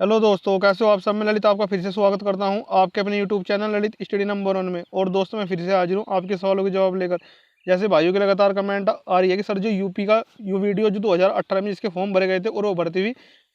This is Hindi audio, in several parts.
हेलो दोस्तों, कैसे हो आप सब। मैं ललित आपका फिर से स्वागत करता हूं आपके अपने YouTube channel Lalit study number 1 में। और दोस्तों, मैं फिर से हाजिर हूं आपके सवालों के जवाब लेकर। जैसे भाइयों के लगातार कमेंट आ रही है कि सर जो यूपी का यू वीडियो जो 2018 में जिसके फॉर्म भरे गए थे और वो भर्ती हुई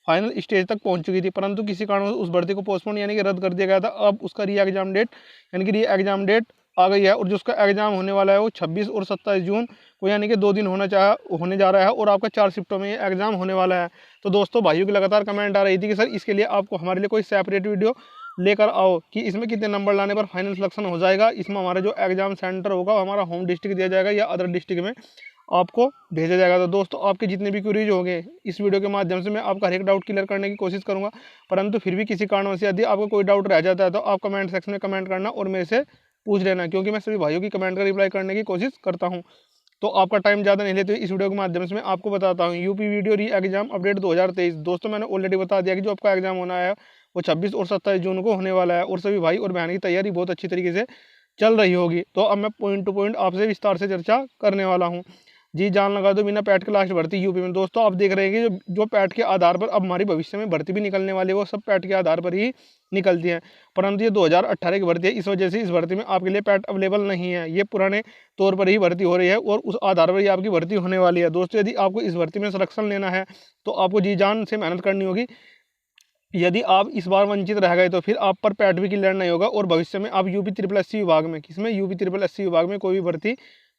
फाइनल स्टेज तक पहुंच चुकी थी, परंतु किसी कारण उस भर्ती को पोस्टपोन यानी कि रद्द कर दिया गया था। अब उसका री एग्जाम डेट यानी कि री एग्जाम डेट आ गई है और जो उसका एग्जाम होने वाला है वो 26 और 27 जून को यानी कि 2 दिन होने जा रहा है और आपका 4 शिफ्टों में ये एग्जाम होने वाला है। तो दोस्तों, भाइयों की लगातार कमेंट आ रही थी कि सर इसके लिए आपको हमारे लिए कोई सेपरेट वीडियो लेकर आओ कि इसमें कितने नंबर लाने पर फाइनल सिलेक्शन हो जाएगा, इसमें हमारा जो एग्जाम सेंटर होगा हमारा होम डिस्ट्रिक्ट दिया जाएगा या अदर डिस्ट्रिक्ट में आपको भेजा जाएगा। तो दोस्तों, आपके जितने भी क्वेरीज होंगे इस वीडियो के माध्यम से मैं आपका हर एक डाउट क्लियर करने की कोशिश करूंगा। परंतु फिर भी किसी कारणवश यदि आपको कोई डाउट रह जाता है तो आप कमेंट सेक्शन में कमेंट करना और मेरे से पूछ लेना, क्योंकि मैं सभी भाइयों की कमेंट का रिप्लाई करने की कोशिश करता हूँ। तो आपका टाइम ज़्यादा नहीं लेते हुए इस वीडियो के माध्यम से मैं आपको बताता हूँ यूपी वीडियो री एग्जाम अपडेट 2023। दोस्तों, मैंने ऑलरेडी बता दिया कि जो आपका एग्जाम होना है वो 26 और 27 जून को होने वाला है और सभी भाई और बहन की तैयारी बहुत अच्छी तरीके से चल रही होगी। तो अब मैं पॉइंट टू पॉइंट आपसे विस्तार से चर्चा करने वाला हूँ। जी जान लगा दो बिना पैट के लास्ट भर्ती यूपी में। दोस्तों, आप देख रहे हैं कि जो पैट के आधार पर अब हमारी भविष्य में भर्ती भी निकलने वाली है वो सब पैट के आधार पर ही निकलती है। परंतु ये 2018 की भर्ती है, इस वजह से इस भर्ती में आपके लिए पैट अवेलेबल नहीं है। ये पुराने तौर पर ही भर्ती हो रही है और उस आधार पर ही आपकी भर्ती होने वाली है। दोस्तों, यदि आपको इस भर्ती में सिलेक्शन लेना है तो आपको जी जान से मेहनत करनी होगी। यदि आप इस बार वंचित रह गए तो फिर आप पर पैट भी क्लियर नहीं होगा और भविष्य में आप यूपी ट्रिपल एससी विभाग में यूपी ट्रिपल एससी विभाग में कोई भी भर्ती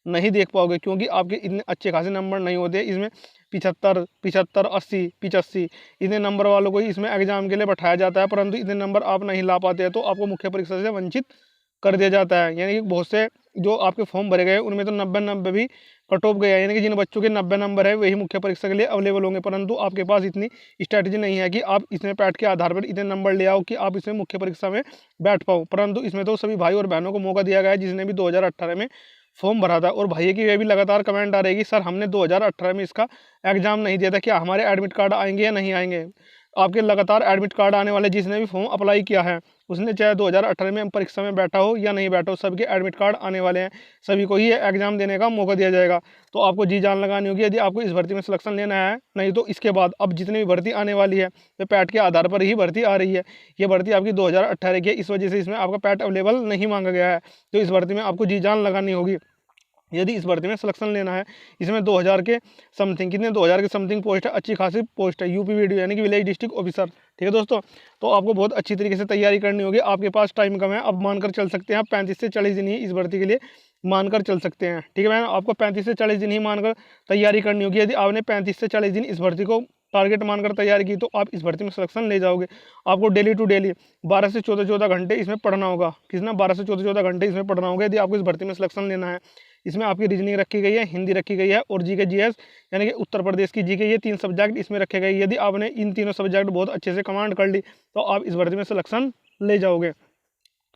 नहीं देख पाओगे, क्योंकि आपके इतने अच्छे खासे नंबर नहीं होते। इसमें 75 75 80 85 इतने नंबर वालों को ही इसमें एग्जाम के लिए बैठाया जाता है, परंतु इतने नंबर आप नहीं ला पाते हैं तो आपको मुख्य परीक्षा से वंचित कर दिया जाता है। यानी कि बहुत से जो आपके फॉर्म भरे गए उनमें तो 90 भी कट ऑफ गया है, यानी कि जिन बच्चों के 90 नंबर है वही मुख्य परीक्षा के लिए अवेलेबल होंगे। परंतु आपके पास इतनी स्ट्रैटेजी नहीं है कि आप इसमें पैट के आधार पर इतने नंबर ले आओ कि आप इसमें मुख्य परीक्षा में बैठ पाओ। परंतु इसमें तो सभी भाई और बहनों को मौका दिया गया है जिसने भी 2018 में फॉर्म भरा था। और भाई की वे भी लगातार कमेंट आ रही है कि सर हमने 2018 में इसका एग्जाम नहीं दिया था, क्या हमारे एडमिट कार्ड आएंगे या नहीं आएंगे। आपके लगातार एडमिट कार्ड आने वाले जिसने भी फॉर्म अप्लाई किया है उसने चाहे 2018 में परीक्षा में बैठा हो या नहीं बैठा हो, सबके एडमिट कार्ड आने वाले हैं, सभी को ही एग्जाम देने का मौका दिया जाएगा। तो आपको जी जान लगानी होगी यदि आपको इस भर्ती में सिलेक्शन लेना है। नहीं तो इसके बाद अब जितनी भी भर्ती आने वाली है तो पैट के आधार पर ही भर्ती आ रही है। ये भर्ती आपकी 2018 की है, इस वजह से इसमें आपका पैट अवेलेबल नहीं मांगा गया है। तो इस भर्ती में आपको जी जान लगानी होगी यदि इस भर्ती में सिलेक्शन लेना है। इसमें 2000 के समथिंग कितने 2000 के समथिंग पोस्ट है, अच्छी खासी पोस्ट है यूपी वीडियो यानी कि विलेज डिस्ट्रिक्ट ऑफिसर। ठीक है दोस्तों, तो आपको बहुत अच्छी तरीके से तैयारी करनी होगी। आपके पास टाइम कम है, अब मानकर चल सकते हैं आप 35 से 40 दिन ही इस भर्ती के लिए मानकर चल सकते हैं। ठीक है मैम, आपको 35 से 40 दिन ही मानकर तैयारी करनी होगी। यदि आपने 35 से 40 दिन इस भर्ती को टारगेट मानकर तैयारी की तो आप इस भर्ती में सिलेक्शन ले जाओगे। आपको डेली टू डेली 12 से 14 घंटे इसमें पढ़ना होगा। कितना 12 से 14 घंटे इसमें पढ़ना होगा यदि आपको इस भर्ती में सिलेक्शन लेना है। इसमें आपकी रीजनिंग रखी गई है, हिंदी रखी गई है और जीके जीएस यानी कि उत्तर प्रदेश की जीके, ये 3 सब्जेक्ट इसमें रखे गए। यदि आपने इन तीनों सब्जेक्ट बहुत अच्छे से कमांड कर ली तो आप इस भर्ती में सिलेक्शन ले जाओगे।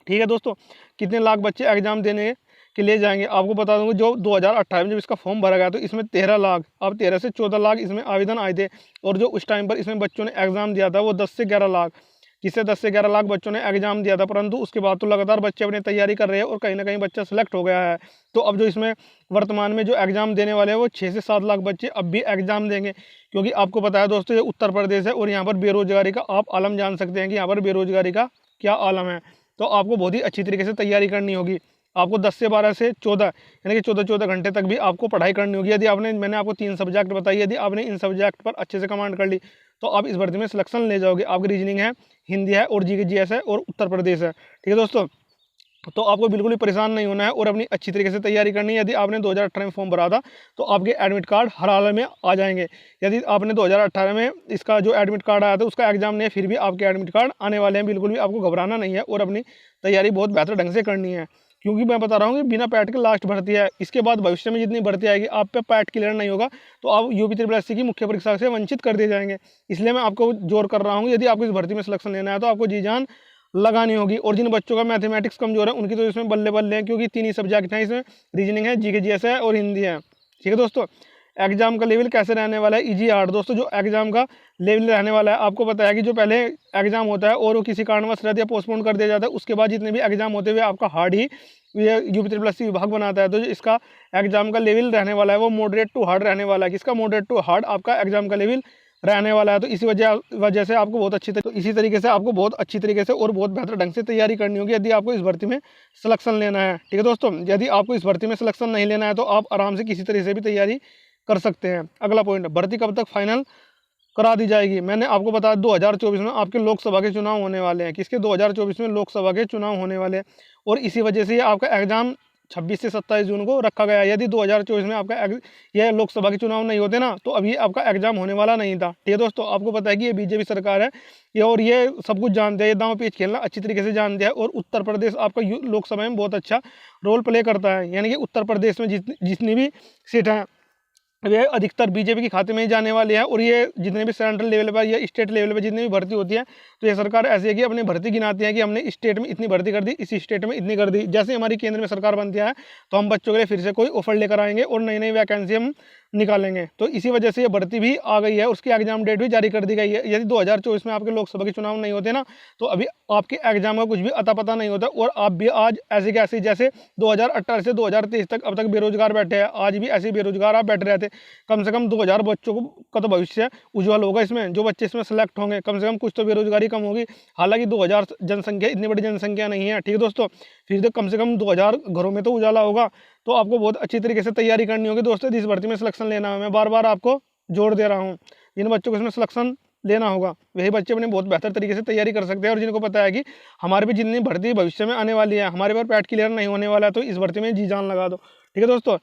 ठीक है दोस्तों, कितने लाख बच्चे एग्जाम देने के लिए जाएंगे आपको बता दूंगा। जो 2018 में जब इसका फॉर्म भरा गया तो इसमें 13 लाख, अब 13 से 14 लाख इसमें आवेदन आए थे। और जो उस टाइम पर इसमें बच्चों ने एग्जाम दिया था वो 10 से 11 लाख, जिससे 10 से 11 लाख बच्चों ने एग्जाम दिया था। परंतु उसके बाद तो लगातार बच्चे अपनी तैयारी कर रहे हैं और कहीं ना कहीं बच्चा सेलेक्ट हो गया है। तो अब जो इसमें वर्तमान में जो एग्जाम देने वाले हैं वो 6 से 7 लाख बच्चे अब भी एग्जाम देंगे, क्योंकि आपको पता है दोस्तों ये उत्तर प्रदेश है और यहाँ पर बेरोजगारी का आप आलम जान सकते हैं कि यहाँ पर बेरोजगारी का क्या आलम है। तो आपको बहुत ही अच्छी तरीके से तैयारी करनी होगी। आपको 10 से 12 से 14 यानी कि 14 घंटे तक भी आपको पढ़ाई करनी होगी। यदि मैंने आपको 3 सब्जेक्ट बताई, यदि आपने इन सब्जेक्ट पर अच्छे से कमांड कर ली तो आप इस भर्ती में सिलेक्शन ले जाओगे। आपकी रीजनिंग है, हिंदी है और जीके जीएस है और उत्तर प्रदेश है। ठीक है दोस्तों, तो आपको बिल्कुल भी परेशान नहीं होना है और अपनी अच्छी तरीके से तैयारी करनी है। यदि आपने 2018 में फॉर्म भरा था तो आपके एडमिट कार्ड हर हाल में आ जाएंगे। यदि आपने 2018 में इसका जो एडमिट कार्ड आया था उसका एग्जाम नहीं है फिर भी आपके एडमिट कार्ड आने वाले हैं। बिल्कुल भी आपको घबराना नहीं है और अपनी तैयारी बहुत बेहतर ढंग से करनी है, क्योंकि मैं बता रहा हूँ कि बिना पैट के लास्ट भर्ती है। इसके बाद भविष्य में जितनी भर्ती आएगी आप पे पैट क्लियर नहीं होगा तो आप यूपी ट्रिपल एससी की मुख्य परीक्षा से वंचित कर दिए जाएंगे। इसलिए मैं आपको जोर कर रहा हूँ यदि आपको इस भर्ती में सिलेक्शन लेना है तो आपको जी जान लगानी होगी। और जिन बच्चों का मैथमेटिक्स कमजोर है उनकी तो इसमें बल्ले बल्ले हैं, क्योंकि 3 ही सब्जेक्ट हैं इसमें, रीजनिंग है, जीके जीएस है और हिंदी है। ठीक है दोस्तों, एग्जाम का लेवल कैसे रहने वाला है, इजी हार्ड। दोस्तों, जो एग्जाम का लेवल रहने वाला है आपको पता है कि जो पहले एग्जाम होता है और वो किसी कारणवश रद्द या पोस्टपोन कर दिया जाता है, उसके बाद जितने भी एग्जाम होते हुए आपका हार्ड ही ये यूपी ट्रिपल एससी विभाग बनाता है। तो जो इसका एग्जाम का लेवल रहने वाला है वो मॉडरेट टू हार्ड रहने वाला है। किसका मॉडरेट टू हार्ड, आपका एग्जाम का लेवल रहने वाला है। तो इसी वजह से आपको बहुत अच्छी इसी तरीके से आपको बहुत अच्छी तरीके से और बहुत बेहतर ढंग से तैयारी करनी होगी यदि आपको इस भर्ती में सिलेक्शन लेना है। ठीक है दोस्तों, यदि आपको इस भर्ती में सिलेक्शन नहीं लेना है तो आप आराम से किसी तरीके से भी तैयारी कर सकते हैं। अगला पॉइंट, भर्ती कब तक फाइनल करा दी जाएगी। मैंने आपको बताया 2024 में आपके लोकसभा के चुनाव होने वाले हैं। किसके? 2024 में लोकसभा के चुनाव होने वाले हैं और इसी वजह से ये आपका एग्जाम 26 से 27 जून को रखा गया है। यदि 2024 में आपका यह लोकसभा के चुनाव नहीं होते ना तो अभी आपका एग्जाम होने वाला नहीं था। ठीक है दोस्तों, आपको पता है कि ये बीजेपी सरकार है ये और ये सब कुछ जानते हैं, ये दांव पेच खेलना अच्छी तरीके से जानते हैं और उत्तर प्रदेश आपका लोकसभा में बहुत अच्छा रोल प्ले करता है। यानी कि उत्तर प्रदेश में जितनी भी सीट हैं वे अधिकतर बीजेपी के खाते में ही जाने वाले हैं और ये जितने भी सेंट्रल लेवल पर या स्टेट लेवल पर जितनी भी भर्ती होती है तो ये सरकार ऐसी है कि अपनी भर्ती गिनाती है कि हमने इस स्टेट में इतनी भर्ती कर दी, इसी स्टेट में इतनी कर दी। जैसे हमारी केंद्र में सरकार बनती है तो हम बच्चों के लिए फिर से कोई ऑफर लेकर आएंगे और नई नई वैकेंसी हम निकालेंगे। तो इसी वजह से ये भर्ती भी आ गई है, उसकी एग्जाम डेट भी जारी कर दी गई है। यदि 2024 में आपके लोकसभा के चुनाव नहीं होते ना तो अभी आपके एग्जाम का कुछ भी अता पता नहीं होता और आप भी आज ऐसे कैसे जैसे 2018 से 2023 तक अब तक बेरोजगार बैठे हैं, आज भी ऐसे बेरोजगार आप बैठे रहते। कम से कम 2000 बच्चों का तो भविष्य उज्जवल होगा इसमें, जो बच्चे इसमें सेलेक्ट होंगे कम से कम कुछ तो बेरोजगारी कम होगी। हालांकि 2000 जनसंख्या इतनी बड़ी जनसंख्या नहीं है। ठीक है दोस्तों, फिर तो कम से कम 2000 घरों में तो उजाला होगा। तो आपको बहुत अच्छी तरीके से तैयारी करनी होगी दोस्तों, इस भर्ती में सिलेक्शन लेना है। मैं बार बार आपको जोड़ दे रहा हूँ, जिन बच्चों को इसमें सिलेक्शन लेना होगा वही बच्चे अपने बहुत बेहतर तरीके से तैयारी कर सकते हैं और जिनको पता है कि हमारे भी जितनी भर्ती भविष्य में आने वाली है, हमारे पर पैट क्लियर नहीं होने वाला है, तो इस भर्ती में जी जान लगा दो। ठीक है दोस्तों,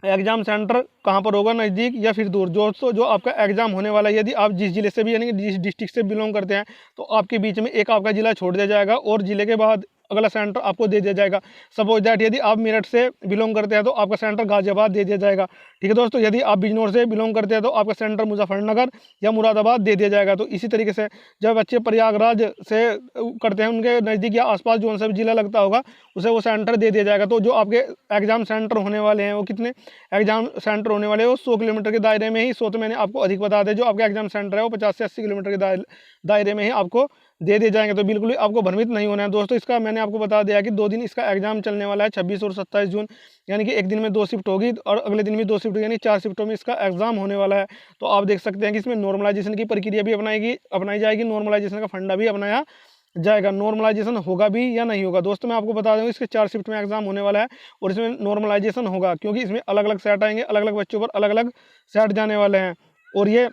एग्जाम सेंटर कहाँ पर होगा, नज़दीक या फिर दूर? दोस्तों जो आपका एग्जाम होने वाला है, यदि आप जिस जिले से भी यानी कि जिस डिस्ट्रिक्ट से बिलोंग करते हैं तो आपके बीच में एक आपका जिला छोड़ दिया जाएगा और जिले के बाद अगला सेंटर आपको दे दिया जाएगा। सपोज दैट यदि आप मेरठ से बिलोंग करते हैं तो आपका सेंटर गाजियाबाद दे दिया जाएगा। ठीक है दोस्तों, यदि आप बिजनौर से बिलोंग करते हैं तो आपका सेंटर मुजफ्फरनगर या मुरादाबाद दे दिया जाएगा। तो इसी तरीके से जब बच्चे प्रयागराज से करते हैं उनके नज़दीक या आसपास जो सा भी जिला लगता होगा उसे वो सेंटर दे दिया जाएगा। तो जो आपके एग्जाम सेंटर होने वाले हैं वो कितने एग्जाम सेंटर होने वाले हैं वो 100 किलोमीटर के दायरे में ही। 100 तो मैंने आपको अधिक बता दें, जो आपका एग्जाम सेंटर है वो 50 से 80 किलोमीटर के दायरे में ही आपको दे दिए जाएंगे। तो बिल्कुल ही आपको भ्रमित नहीं होना है दोस्तों। इसका मैंने आपको बता दिया कि 2 दिन इसका एग्जाम चलने वाला है, 26 और 27 जून, यानी कि एक दिन में 2 शिफ्ट होगी और अगले दिन भी 2 शिफ्ट, यानी 4 शिफ्टों में इसका एग्जाम होने वाला है। तो आप देख सकते हैं कि इसमें नॉर्मलाइजेशन की प्रक्रिया भी अपनाई जाएगी, नॉर्मलाइजेशन का फंडा भी अपनाया जाएगा। नॉर्मलाइजेशन होगा भी या नहीं होगा दोस्तों, मैं आपको बता दूं इसके 4 शिफ्ट में एग्जाम होने वाला है और इसमें नॉर्मलाइजेशन होगा क्योंकि इसमें अलग अलग सेट आएंगे, अलग अलग बच्चों पर अलग अलग सेट जाने वाले हैं और ये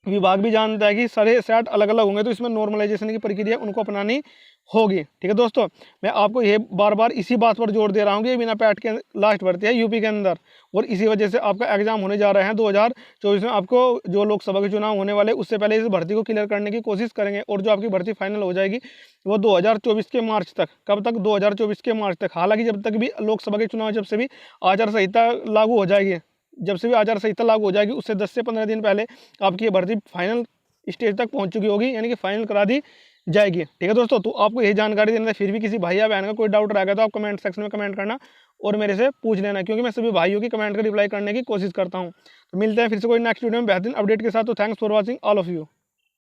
विभाग भी जानता है कि सारे सेट अलग अलग होंगे तो इसमें नॉर्मलाइजेशन की प्रक्रिया उनको अपनानी होगी। ठीक है दोस्तों, मैं आपको ये बार बार इसी बात पर जोर दे रहा हूँ कि बिना पैट के लास्ट भर्ती है यूपी के अंदर और इसी वजह से आपका एग्जाम होने जा रहे हैं 2024 में। आपको जो लोकसभा के चुनाव होने वाले उससे पहले इस भर्ती को क्लियर करने की कोशिश करेंगे और जो आपकी भर्ती फाइनल हो जाएगी वो 2024 के मार्च तक। कब तक? 2024 के मार्च तक। हालांकि जब तक भी लोकसभा के चुनाव, जब से भी आचार संहिता लागू हो जाएगी, जब से भी आचार संहिता लागू हो जाएगी उससे 10 से 15 दिन पहले आपकी ये भर्ती फाइनल स्टेज तक पहुंच चुकी होगी, यानी कि फाइनल करा दी जाएगी। ठीक है दोस्तों, तो आपको यही जानकारी देना था। फिर भी किसी भाई या बहन का कोई डाउट रहेगा तो आप कमेंट सेक्शन में कमेंट करना और मेरे से पूछ लेना, क्योंकि मैं सभी भाइयों की कमेंट का रिप्लाई करने की कोशिश करता हूं। तो मिलते हैं फिर से कोई नेक्स्ट वीडियो में बेहतरीन अपडेट के साथ। तो thanks for watching all of you.